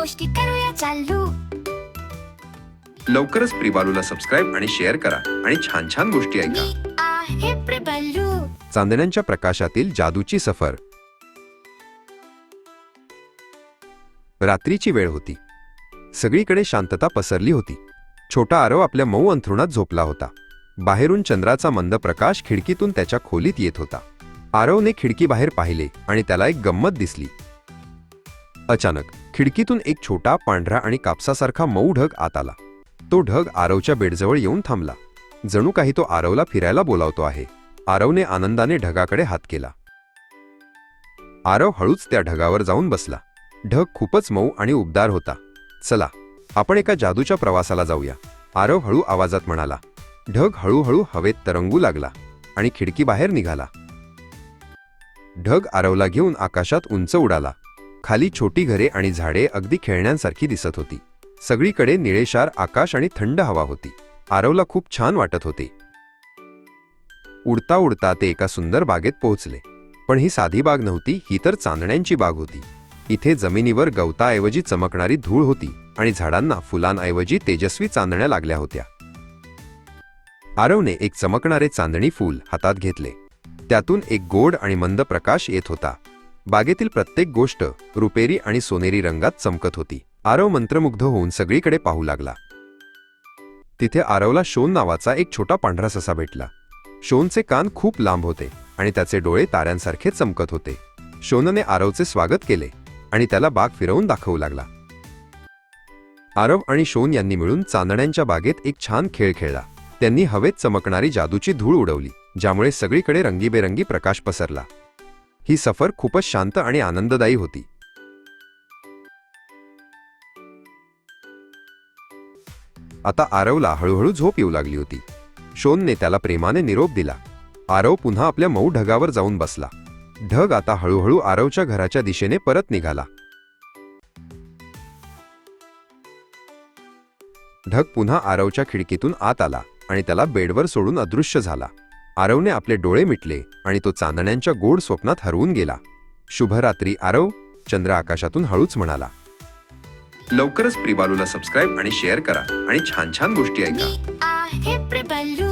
गोष्टी करूया चालू. लवकरच प्रिबालूला सबस्क्राईब आणि शेअर करा आणि छान छान गोष्टी ऐका. मी आहे प्रिबालू. चांदण्यांच्या प्रकाशातील जादूची सफर. रात्रीची वेळ होती. सगळीकडे शांतता पसरली होती. छोटा आरव आपल्या मऊ अंथरुणात झोपला होता. बाहेरून चंद्राचा मंद प्रकाश खिडकीतून त्याच्या खोलीत येत होता. आरवने खिडकीबाहेर पाहिले आणि त्याला एक गंमत दिसली. अचानक खिडकीतून एक छोटा पांढरा आणि कापसासारखा मऊ ढग आत आला. तो ढग आरवच्या बेडजवळ येऊन थांबला. जणू काही तो आरवला फिरायला बोलावतो आहे. आरवने आनंदाने ढगाकडे हात केला. आरव हळूच त्या ढगावर जाऊन बसला. ढग खूपच मऊ आणि उबदार होता. चला, आपण एका जादूच्या प्रवासाला जाऊया, आरव हळू आवाजात म्हणाला. ढग हळूहळू हवेत तरंगू लागला आणि खिडकीबाहेर निघाला. ढग आरवला घेऊन आकाशात उंच उडाला. खाली छोटी घरे आणि झाडे अगदी खेळण्यांसारखी दिसत होती. सगळीकडे निळेशार आकाश आणि थंड हवा होती. आरवला खूप छान वाटत होते. उडता उडता ते एका सुंदर बागेत पोहोचले. पण ही साधी बाग नव्हती, ही तर चांदण्यांची बाग होती. इथे जमिनीवर गवताऐवजी चमकणारी धूळ होती आणि झाडांना फुलांऐवजी तेजस्वी चांदण्या लागल्या होत्या. आरवने एक चमकणारे चांदणी फूल हातात घेतले. त्यातून एक गोड आणि मंद प्रकाश येत होता. बागेतील प्रत्येक गोष्ट रुपेरी आणि सोनेरी रंगात चमकत होती. आरव मंत्रमुग्ध होऊन सगळीकडे पाहू लागला. तिथे आरवला शोन नावाचा एक छोटा पांढरा ससा भेटला. शोनचे कान खूप लांब होते आणि त्याचे डोळे ताऱ्यांसारखे चमकत होते. शोनने आरवचे स्वागत केले आणि त्याला बाग फिरवून दाखवू लागला. आरव आणि शोन यांनी मिळून चांदण्यांच्या बागेत एक छान खेळ खेळला. त्यांनी हवेत चमकणारी जादूची धूळ उडवली, ज्यामुळे सगळीकडे रंगीबेरंगी प्रकाश पसरला. ही सफर खूपच शांत आणि आनंददायी होती. आता आरवला हळूहळू झोप येऊ लागली होती. शोनने त्याला प्रेमाने निरोप दिला. आरव पुन्हा आपल्या मऊ ढगावर जाऊन बसला. ढग आता हळूहळू आरवच्या घराच्या दिशेने परत निघाला. ढग पुन्हा आरवच्या खिडकीतून आत आला आणि त्याला बेडवर सोडून अदृश्य झाला. आरवने आपले डोळे मिटले आणि तो चांदण्यांच्या गोड स्वप्नात हरवून गेला. शुभरात्री आरव, चंद्र आकाशातून हळूच म्हणाला. लवकरच प्रिबालूला सबस्क्राईब आणि शेअर करा आणि छान छान गोष्टी ऐका. मी आहे प्रिबालू.